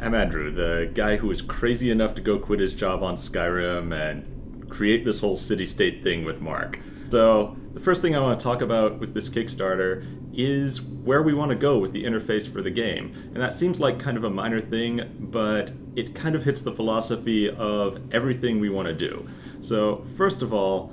I'm Andrew, the guy who was crazy enough to go quit his job on Skyrim and create this whole city-state thing with Mark. So the first thing I want to talk about with this Kickstarter is where we want to go with the interface for the game. And that seems like kind of a minor thing, but it kind of hits the philosophy of everything we want to do. So first of all,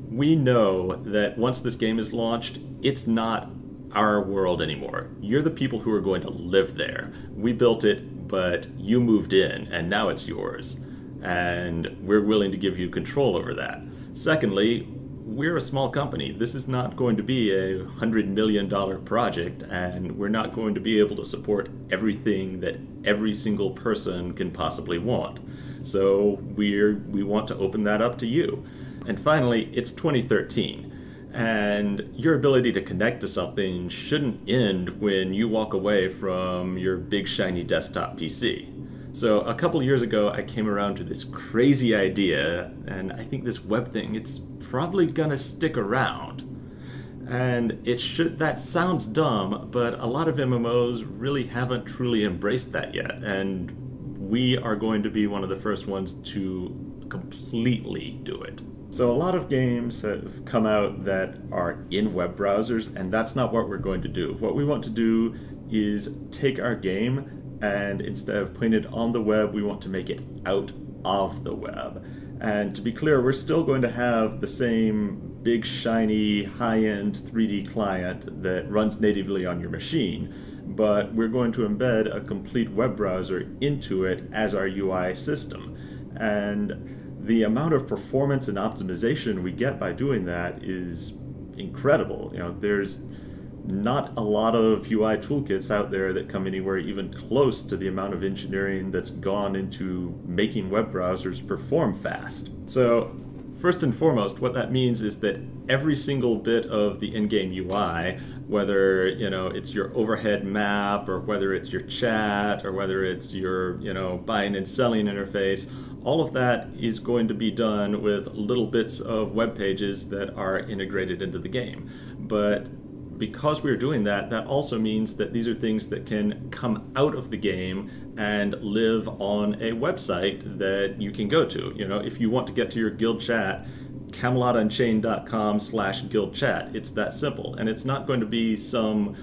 we know that once this game is launched, it's not our world anymore. You're the people who are going to live there. We built it, but you moved in, and now it's yours. And we're willing to give you control over that. Secondly, we're a small company. This is not going to be a $100 million project, and we're not going to be able to support everything that every single person can possibly want. So we want to open that up to you. And finally, it's 2013. And your ability to connect to something shouldn't end when you walk away from your big shiny desktop PC. So a couple years ago, I came around to this crazy idea, and I think this web thing, it's probably gonna stick around. And that sounds dumb, but a lot of MMOs really haven't truly embraced that yet, and we are going to be one of the first ones to completely do it. So a lot of games have come out that are in web browsers, and that's not what we're going to do. What we want to do is take our game, and instead of putting it on the web, we want to make it out of the web. And to be clear, we're still going to have the same big, shiny, high-end 3D client that runs natively on your machine, but we're going to embed a complete web browser into it as our UI system. And the amount of performance and optimization we get by doing that is incredible. You know, there's not a lot of UI toolkits out there that come anywhere even close to the amount of engineering that's gone into making web browsers perform fast. So first and foremost, what that means is that every single bit of the in-game UI, whether it's your overhead map, or whether it's your chat, or whether it's your buying and selling interface, all of that is going to be done with little bits of web pages that are integrated into the game. But because we're doing that, that also means that these are things that can come out of the game and live on a website that you can go to. If you want to get to your guild chat, CamelotUnchained.com/guildchat. It's that simple, and it's not going to be some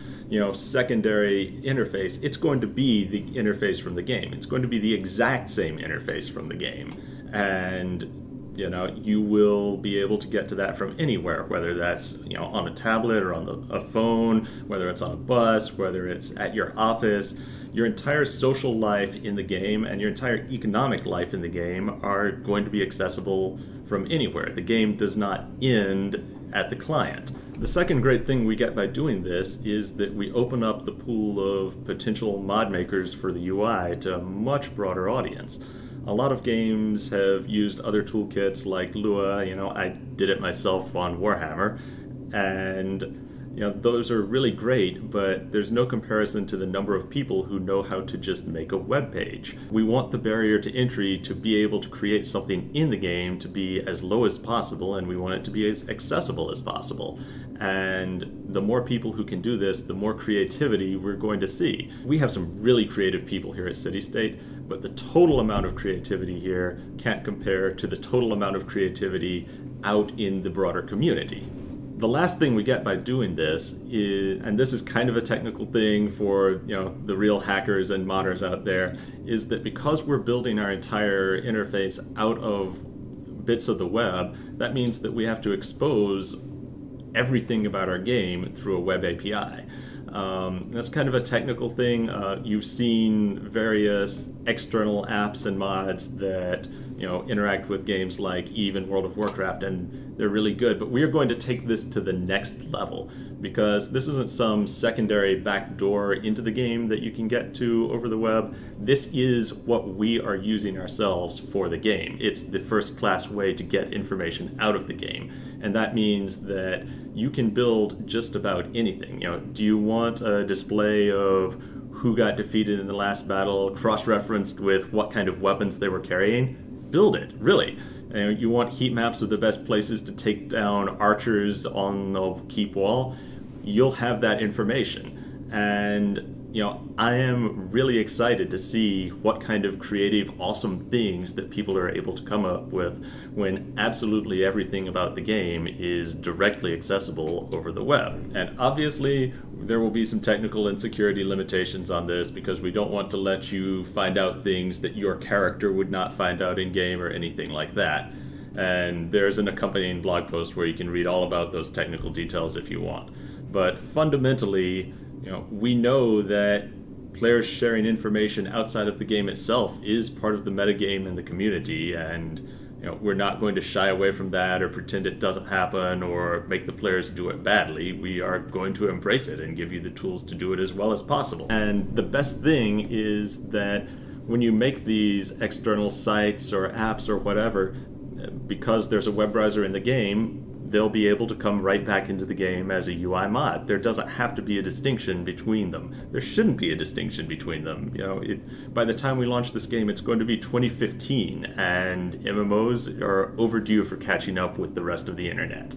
secondary interface. It's going to be the interface from the game. It's going to be the exact same interface from the game, and you will be able to get to that from anywhere, whether that's on a tablet or on a phone, whether it's on a bus, whether it's at your office. Your entire social life in the game and your entire economic life in the game are going to be accessible from anywhere. The game does not end at the client. The second great thing we get by doing this is that we open up the pool of potential mod makers for the UI to a much broader audience. A lot of games have used other toolkits like Lua. I did it myself on Warhammer, and those are really great, but there's no comparison to the number of people who know how to just make a web page. We want the barrier to entry to be able to create something in the game to be as low as possible, and we want it to be as accessible as possible. And the more people who can do this, the more creativity we're going to see. We have some really creative people here at City State, but the total amount of creativity here can't compare to the total amount of creativity out in the broader community. The last thing we get by doing this is, and this is kind of a technical thing for the real hackers and modders out there, is that because we're building our entire interface out of bits of the web, that means that we have to expose everything about our game through a web API. That's kind of a technical thing. You've seen various external apps and mods that interact with games like EVE and World of Warcraft, and they're really good. But we are going to take this to the next level, because this isn't some secondary backdoor into the game that you can get to over the web. This is what we are using ourselves for the game. It's the first-class way to get information out of the game, and that means that you can build just about anything. Do you want a display of who got defeated in the last battle, cross-referenced with what kind of weapons they were carrying? Build it, really. You want heat maps of the best places to take down archers on the keep wall? You'll have that information. And I am really excited to see what kind of creative, awesome things that people are able to come up with when absolutely everything about the game is directly accessible over the web. And obviously, there will be some technical and security limitations on this because we don't want to let you find out things that your character would not find out in-game or anything like that. And there's an accompanying blog post where you can read all about those technical details if you want. But fundamentally, we know that players sharing information outside of the game itself is part of the metagame and the community, and we're not going to shy away from that or pretend it doesn't happen or make the players do it badly. We are going to embrace it and give you the tools to do it as well as possible. And the best thing is that when you make these external sites or apps or whatever, because there's a web browser in the game, they'll be able to come right back into the game as a UI mod. There doesn't have to be a distinction between them. There shouldn't be a distinction between them. By the time we launch this game, it's going to be 2015, and MMOs are overdue for catching up with the rest of the internet.